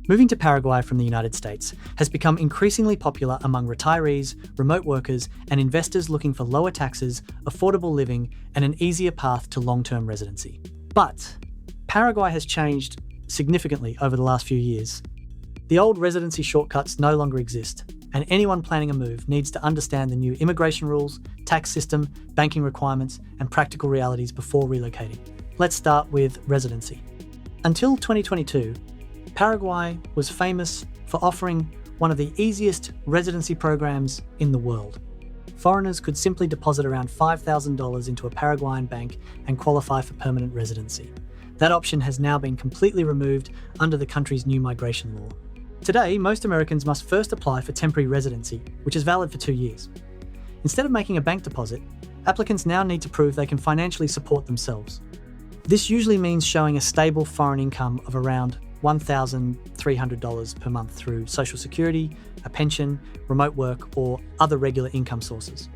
Moving to Paraguay from the United States has become increasingly popular among retirees, remote workers, and investors looking for lower taxes, affordable living, and an easier path to long-term residency. But Paraguay has changed significantly over the last few years. The old residency shortcuts no longer exist, and anyone planning a move needs to understand the new immigration rules, tax system, banking requirements, and practical realities before relocating. Let's start with residency. Until 2022, Paraguay was famous for offering one of the easiest residency programs in the world. Foreigners could simply deposit around $5,000 into a Paraguayan bank and qualify for permanent residency. That option has now been completely removed under the country's new migration law. Today, most Americans must first apply for temporary residency, which is valid for 2 years. Instead of making a bank deposit, applicants now need to prove they can financially support themselves. This usually means showing a stable foreign income of around $1,300 per month through Social Security, a pension, remote work, or other regular income sources.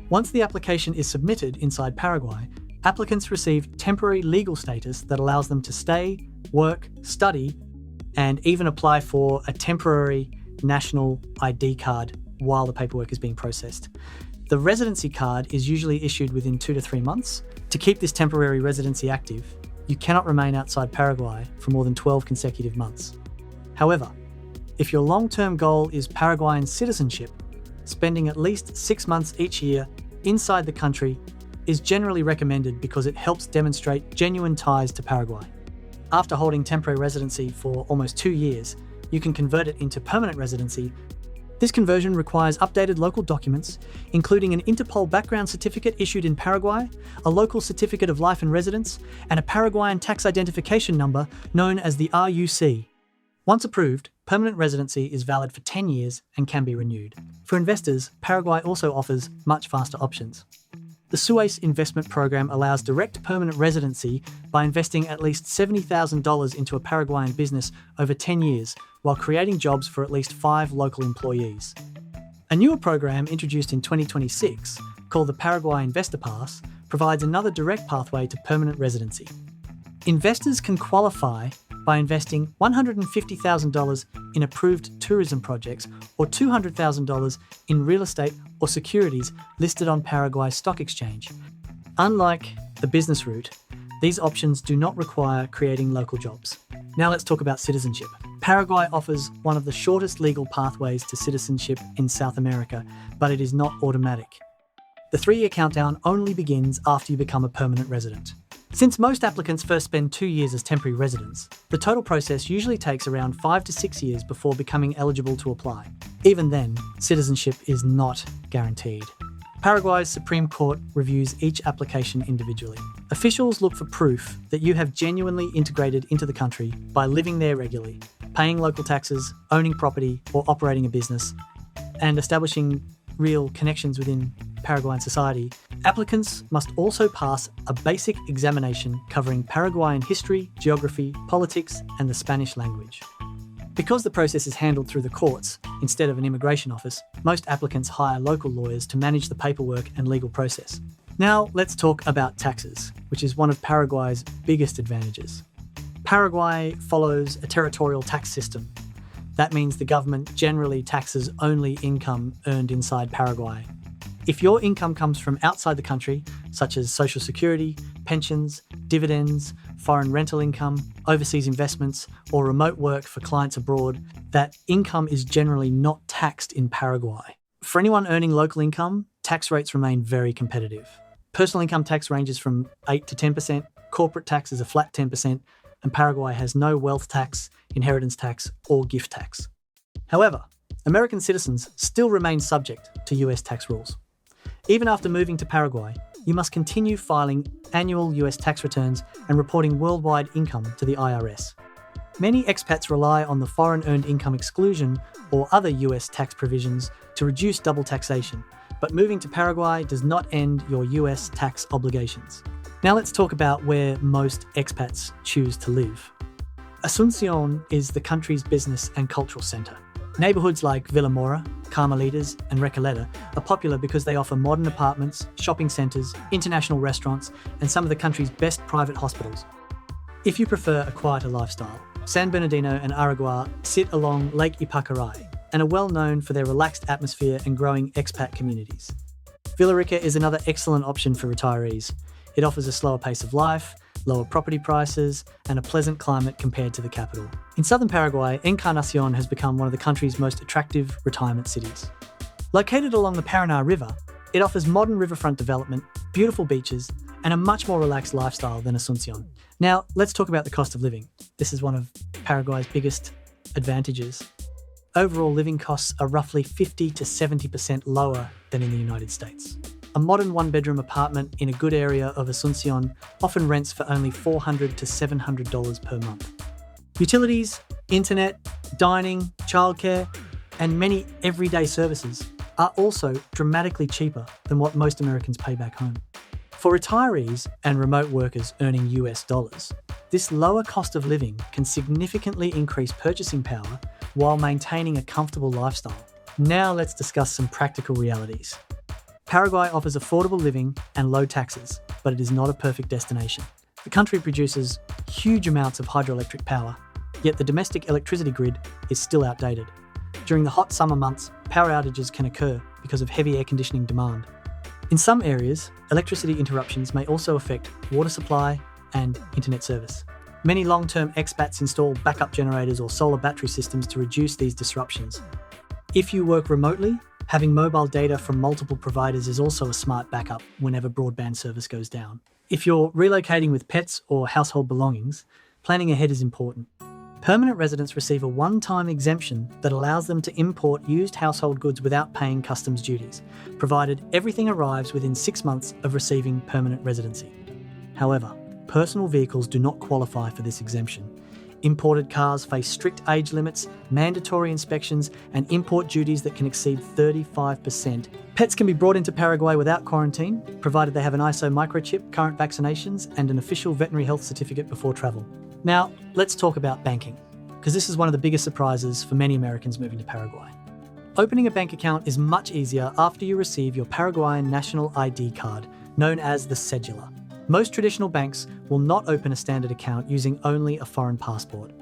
Once the application is submitted inside Paraguay, applicants receive temporary legal status that allows them to stay, work, study, and even apply for a temporary national ID card while the paperwork is being processed. The residency card is usually issued within 2 to 3 months. To keep this temporary residency active, you cannot remain outside Paraguay for more than 12 consecutive months. However, if your long-term goal is Paraguayan citizenship, spending at least 6 months each year inside the country is generally recommended because it helps demonstrate genuine ties to Paraguay. After holding temporary residency for almost 2 years, you can convert it into permanent residency. This conversion requires updated local documents, including an Interpol background certificate issued in Paraguay, a local certificate of life and residence, and a Paraguayan tax identification number known as the RUC. Once approved, permanent residency is valid for 10 years and can be renewed. For investors, Paraguay also offers much faster options. The SUACE investment program allows direct permanent residency by investing at least $70,000 into a Paraguayan business over 10 years, while creating jobs for at least 5 local employees. A newer program introduced in 2026, called the Paraguay Investor Pass, provides another direct pathway to permanent residency. Investors can qualify by investing $150,000 in approved tourism projects or $200,000 in real estate or securities listed on Paraguay's stock exchange. Unlike the business route, these options do not require creating local jobs. Now let's talk about citizenship. Paraguay offers one of the shortest legal pathways to citizenship in South America, but it is not automatic. The 3-year countdown only begins after you become a permanent resident. Since most applicants first spend 2 years as temporary residents, the total process usually takes around 5 to 6 years before becoming eligible to apply. Even then, citizenship is not guaranteed. Paraguay's Supreme Court reviews each application individually. Officials look for proof that you have genuinely integrated into the country by living there regularly, paying local taxes, owning property or operating a business, and establishing real connections within Paraguayan society. Applicants must also pass a basic examination covering Paraguayan history, geography, politics, and the Spanish language. Because the process is handled through the courts instead of an immigration office, most applicants hire local lawyers to manage the paperwork and legal process. Now let's talk about taxes, which is one of Paraguay's biggest advantages. Paraguay follows a territorial tax system. That means the government generally taxes only income earned inside Paraguay. If your income comes from outside the country, such as Social Security, pensions, dividends, foreign rental income, overseas investments, or remote work for clients abroad, that income is generally not taxed in Paraguay. For anyone earning local income, tax rates remain very competitive. Personal income tax ranges from 8 to 10%, corporate tax is a flat 10%, and Paraguay has no wealth tax, inheritance tax, or gift tax. However, American citizens still remain subject to US tax rules. Even after moving to Paraguay, you must continue filing annual US tax returns and reporting worldwide income to the IRS. Many expats rely on the foreign earned income exclusion or other US tax provisions to reduce double taxation, but moving to Paraguay does not end your US tax obligations. Now let's talk about where most expats choose to live. Asunción is the country's business and cultural centre. Neighbourhoods like Villa Mora, Carmelitas and Recoleta are popular because they offer modern apartments, shopping centres, international restaurants and some of the country's best private hospitals. If you prefer a quieter lifestyle, San Bernardino, and Aragua sit along Lake Ypacaraí and are well known for their relaxed atmosphere and growing expat communities. Villarrica is another excellent option for retirees. It offers a slower pace of life, lower property prices, and a pleasant climate compared to the capital. In southern Paraguay, Encarnacion has become one of the country's most attractive retirement cities. Located along the Paraná River, it offers modern riverfront development, beautiful beaches, and a much more relaxed lifestyle than Asunción. Now, let's talk about the cost of living. This is one of Paraguay's biggest advantages. Overall living costs are roughly 50 to 70% lower than in the United States. A modern one-bedroom apartment in a good area of Asunción often rents for only $400 to $700 per month. Utilities, internet, dining, childcare, and many everyday services are also dramatically cheaper than what most Americans pay back home. For retirees and remote workers earning US dollars, this lower cost of living can significantly increase purchasing power while maintaining a comfortable lifestyle. Now let's discuss some practical realities. Paraguay offers affordable living and low taxes, but it is not a perfect destination. The country produces huge amounts of hydroelectric power, yet the domestic electricity grid is still outdated. During the hot summer months, power outages can occur because of heavy air conditioning demand. In some areas, electricity interruptions may also affect water supply and internet service. Many long-term expats install backup generators or solar battery systems to reduce these disruptions. If you work remotely, having mobile data from multiple providers is also a smart backup whenever broadband service goes down. If you're relocating with pets or household belongings, planning ahead is important. Permanent residents receive a one-time exemption that allows them to import used household goods without paying customs duties, provided everything arrives within 6 months of receiving permanent residency. However, personal vehicles do not qualify for this exemption. Imported cars face strict age limits, mandatory inspections, and import duties that can exceed 35%. Pets can be brought into Paraguay without quarantine, provided they have an ISO microchip, current vaccinations, and an official veterinary health certificate before travel. Now, let's talk about banking, because this is one of the biggest surprises for many Americans moving to Paraguay. Opening a bank account is much easier after you receive your Paraguayan national ID card, known as the cedula. Most traditional banks will not open a standard account using only a foreign passport.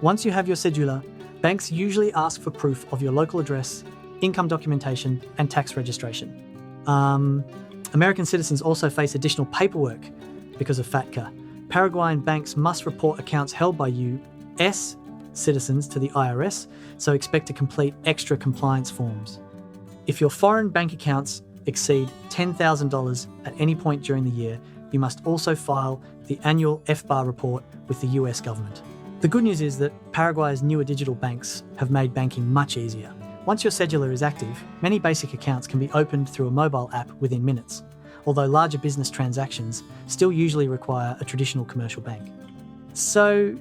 Once you have your cedula, banks usually ask for proof of your local address, income documentation, and tax registration. American citizens also face additional paperwork because of FATCA. Paraguayan banks must report accounts held by U.S. citizens to the IRS, so expect to complete extra compliance forms. If your foreign bank accounts exceed $10,000 at any point during the year, you must also file the annual FBAR report with the US government. The good news is that Paraguay's newer digital banks have made banking much easier. Once your cedula is active, many basic accounts can be opened through a mobile app within minutes, although larger business transactions still usually require a traditional commercial bank. So,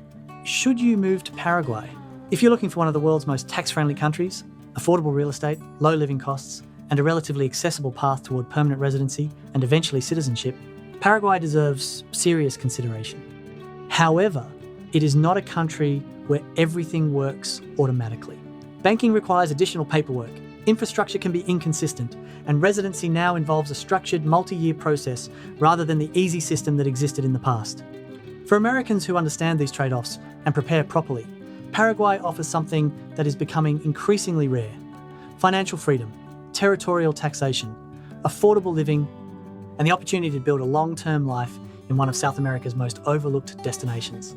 should you move to Paraguay? If you're looking for one of the world's most tax-friendly countries, affordable real estate, low living costs, and a relatively accessible path toward permanent residency and eventually citizenship, Paraguay deserves serious consideration. However, it is not a country where everything works automatically. Banking requires additional paperwork, infrastructure can be inconsistent, and residency now involves a structured multi-year process rather than the easy system that existed in the past. For Americans who understand these trade-offs and prepare properly, Paraguay offers something that is becoming increasingly rare: financial freedom, territorial taxation, affordable living, and the opportunity to build a long-term life in one of South America's most overlooked destinations.